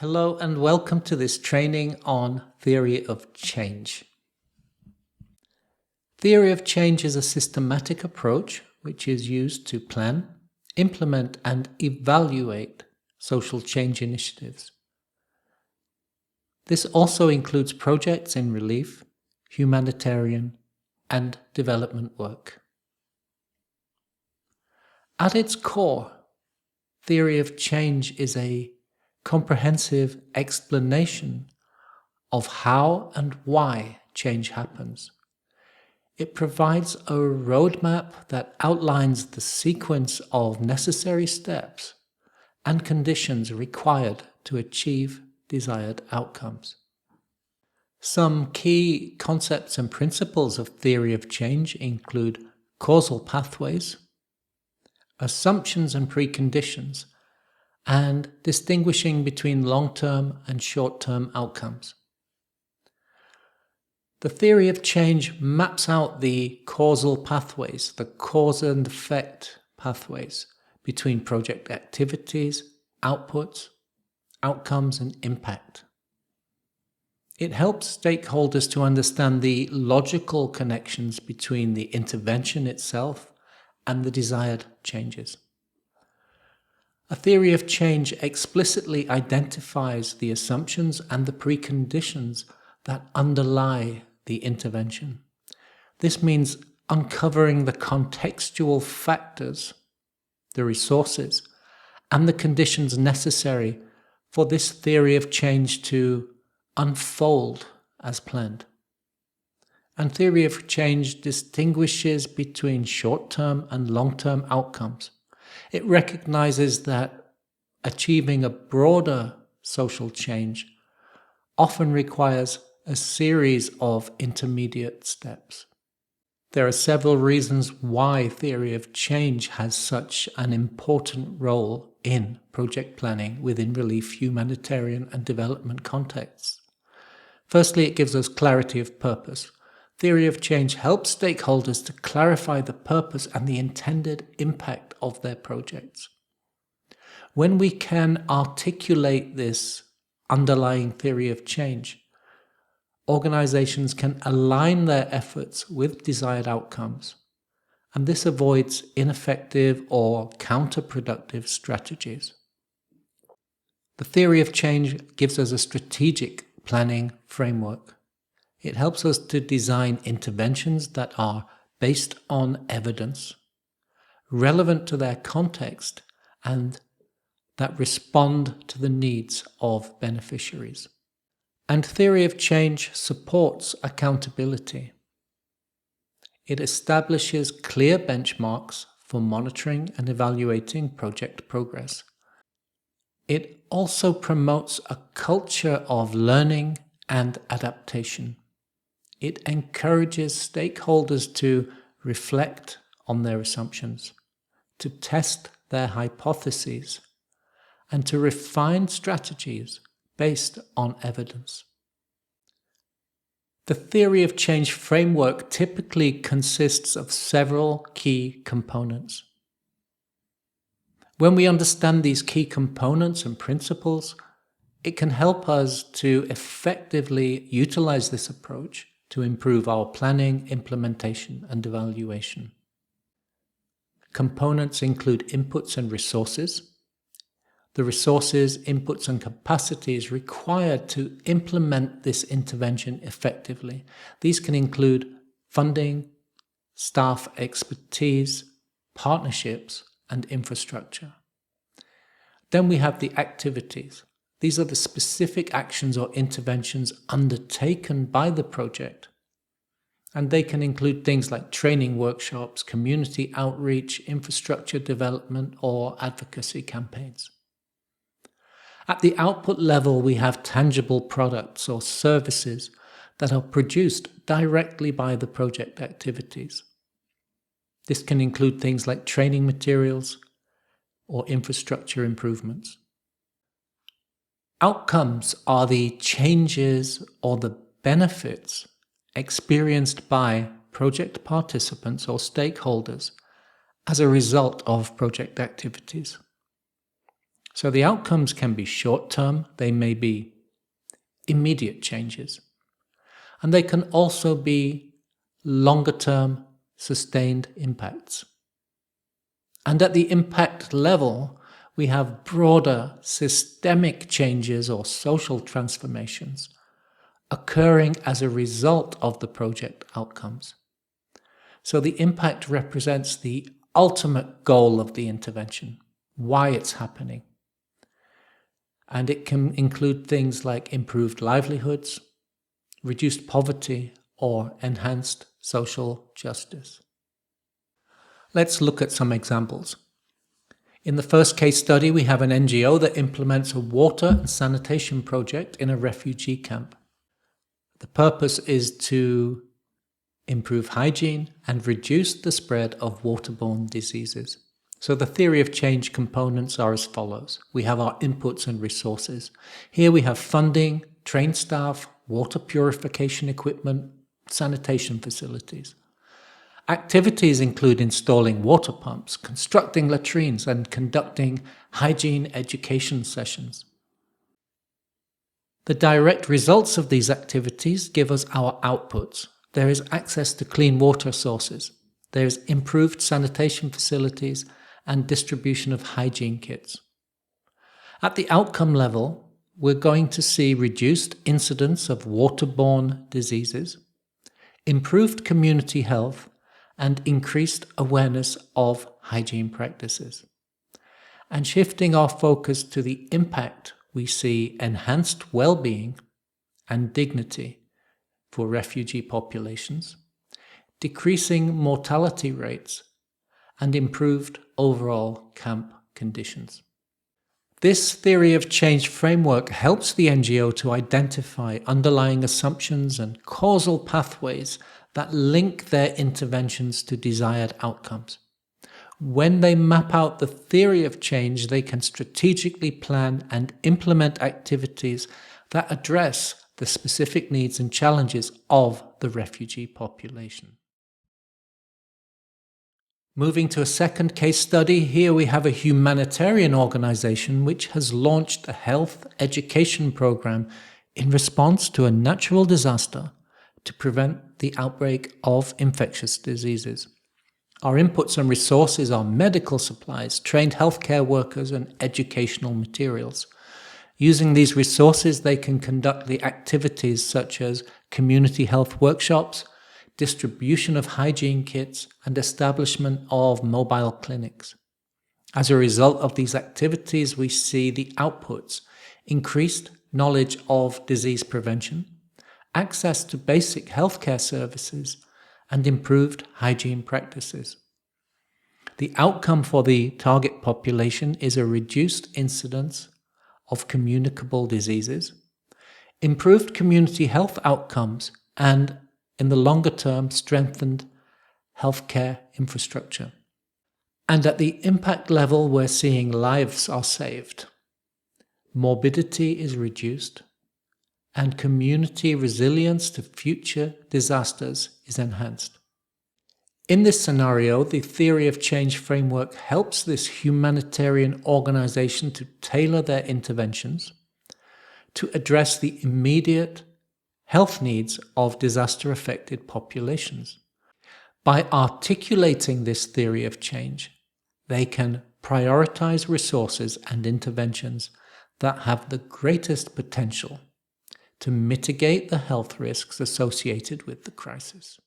Hello and welcome to this training on theory of change. Theory of change is a systematic approach which is used to plan, implement and evaluate social change initiatives. This also includes projects in relief, humanitarian and development work. At its core, theory of change is a comprehensive explanation of how and why change happens. It provides a roadmap that outlines the sequence of necessary steps and conditions required to achieve desired outcomes. Some key concepts and principles of theory of change include causal pathways, assumptions and preconditions, and distinguishing between long-term and short-term outcomes. The theory of change maps out the causal pathways, the cause and effect pathways between project activities, outputs, outcomes, and impact. It helps stakeholders to understand the logical connections between the intervention itself and the desired changes. A theory of change explicitly identifies the assumptions and the preconditions that underlie the intervention. This means uncovering the contextual factors, the resources, and the conditions necessary for this theory of change to unfold as planned. And theory of change distinguishes between short-term and long-term outcomes. It recognizes that achieving a broader social change often requires a series of intermediate steps. There are several reasons why theory of change has such an important role in project planning within relief, humanitarian, and development contexts. Firstly, it gives us clarity of purpose. Theory of change helps stakeholders to clarify the purpose and the intended impact of their projects. When we can articulate this underlying theory of change, organizations can align their efforts with desired outcomes, and this avoids ineffective or counterproductive strategies. The theory of change gives us a strategic planning framework. It helps us to design interventions that are based on evidence, relevant to their context, and that respond to the needs of beneficiaries. And theory of change supports accountability. It establishes clear benchmarks for monitoring and evaluating project progress. It also promotes a culture of learning and adaptation. It encourages stakeholders to reflect on their assumptions, to test their hypotheses, and to refine strategies based on evidence. The theory of change framework typically consists of several key components. When we understand these key components and principles, it can help us to effectively utilize this approach to improve our planning, implementation, and evaluation. Components include inputs and resources. The resources, inputs, and capacities required to implement this intervention effectively. These can include funding, staff expertise, partnerships, and infrastructure. Then we have the activities. These are the specific actions or interventions undertaken by the project. And they can include things like training workshops, community outreach, infrastructure development, or advocacy campaigns. At the output level, we have tangible products or services that are produced directly by the project activities. This can include things like training materials or infrastructure improvements. Outcomes are the changes or the benefits experienced by project participants or stakeholders as a result of project activities. So the outcomes can be short-term, they may be immediate changes, and they can also be longer-term, sustained impacts. And at the impact level, we have broader systemic changes or social transformations occurring as a result of the project outcomes. So the impact represents the ultimate goal of the intervention, why it's happening. And it can include things like improved livelihoods, reduced poverty, or enhanced social justice. Let's look at some examples. In the first case study, we have an NGO that implements a water and sanitation project in a refugee camp. The purpose is to improve hygiene and reduce the spread of waterborne diseases. So the theory of change components are as follows. We have our inputs and resources. Here we have funding, trained staff, water purification equipment, sanitation facilities. Activities include installing water pumps, constructing latrines, and conducting hygiene education sessions. The direct results of these activities give us our outputs. There is access to clean water sources. There is improved sanitation facilities and distribution of hygiene kits. At the outcome level, we're going to see reduced incidence of waterborne diseases, improved community health, and increased awareness of hygiene practices. And shifting our focus to the impact, we see enhanced well-being and dignity for refugee populations, decreasing mortality rates, and improved overall camp conditions. This theory of change framework helps the NGO to identify underlying assumptions and causal pathways that link their interventions to desired outcomes. When they map out the theory of change, they can strategically plan and implement activities that address the specific needs and challenges of the refugee population. Moving to a second case study, here we have a humanitarian organization which has launched a health education program in response to a natural disaster to prevent the outbreak of infectious diseases. Our inputs and resources are medical supplies, trained healthcare workers, and educational materials. Using these resources, they can conduct the activities such as community health workshops, distribution of hygiene kits, and establishment of mobile clinics. As a result of these activities, we see the outputs: increased knowledge of disease prevention, access to basic healthcare services, and improved hygiene practices. The outcome for the target population is a reduced incidence of communicable diseases, improved community health outcomes, and, in the longer term, strengthened healthcare infrastructure. And at the impact level, we're seeing lives are saved, morbidity is reduced, and community resilience to future disasters is enhanced. In this scenario, the theory of change framework helps this humanitarian organization to tailor their interventions to address the immediate health needs of disaster-affected populations. By articulating this theory of change, they can prioritize resources and interventions that have the greatest potential to mitigate the health risks associated with the crisis.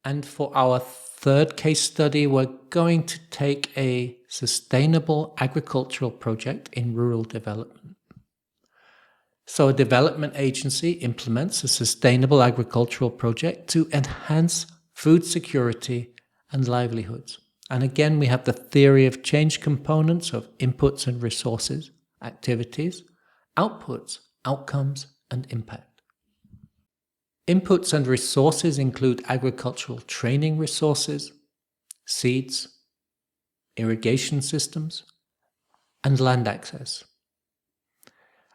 And for our third case study, we're going to take a sustainable agricultural project in rural development. So a development agency implements a sustainable agricultural project to enhance food security and livelihoods. And again, we have the theory of change components of inputs and resources, activities, outputs, outcomes, and impact. Inputs and resources include agricultural training resources, seeds, irrigation systems, and land access.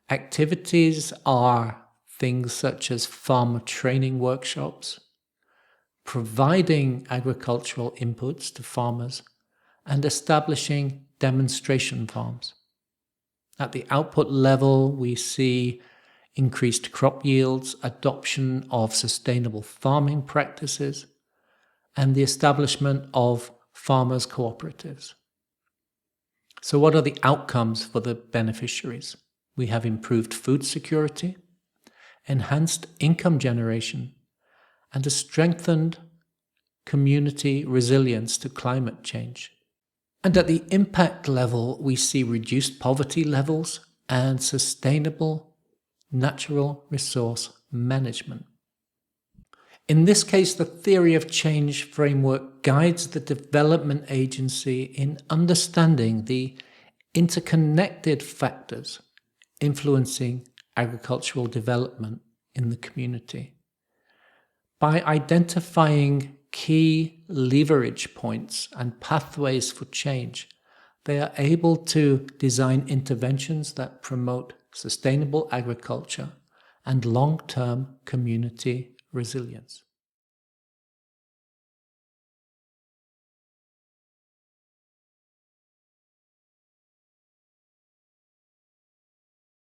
Activities are things such as farmer training workshops, providing agricultural inputs to farmers, and establishing demonstration farms. At the output level, we see increased crop yields, adoption of sustainable farming practices, and the establishment of farmers' cooperatives. So what are the outcomes for the beneficiaries? We have improved food security, enhanced income generation, and a strengthened community resilience to climate change. And at the impact level, we see reduced poverty levels and sustainable natural resource management. In this case, the theory of change framework guides the development agency in understanding the interconnected factors influencing agricultural development in the community. By identifying key leverage points and pathways for change, they are able to design interventions that promote sustainable agriculture and long-term community resilience.